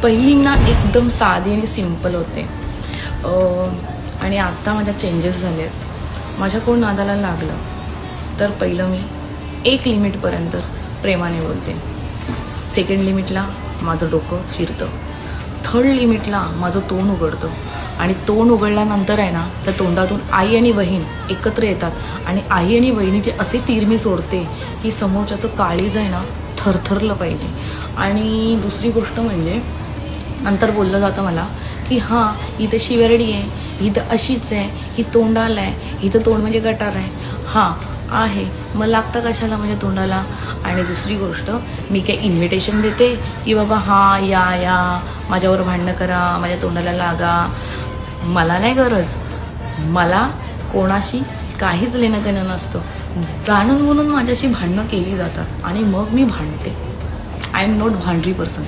पहिली ना एकदम साधी आणि सिंपल होते आणि आता माझ्या चेंजेस झाले आहेत. माझ्या कोण नादाला लागलं तर पहिलं मी एक लिमिटपर्यंत प्रेमाने बोलते. सेकंड लिमिटला माझं डोकं फिरतं. थर्ड लिमिटला माझं तोंड उघडतं आणि तोंड उघडल्यानंतर आहे ना त्या तोंडातून आई आणि बहीण एकत्र येतात आणि आई आणि बहिणीचे असे तीर मी सोडते की समोरच्याचं काळीज आहे ना थरथरलं पाहिजे. आणि दुसरी गोष्ट म्हणजे नंतर बोललं जातं मला की हां ही तर शिवरडी आहे, ही तर अशीच आहे, ही तोंडाला आहे, ही तर तोंड म्हणजे गटार आहे. हां आहे, मग लागतं कशाला म्हणजे तोंडाला. आणि दुसरी गोष्ट मी काही इन्व्हिटेशन देते की बाबा हां या माझ्यावर भांडणं करा, माझ्या तोंडाला लागा. मला नाही गरज. मला कोणाशी काहीच लेणं देणं नसतं. जाणून म्हणून माझ्याशी भांडणं केली जातात आणि मग मी भांडते. आय एम नॉट भांडरी पर्सन.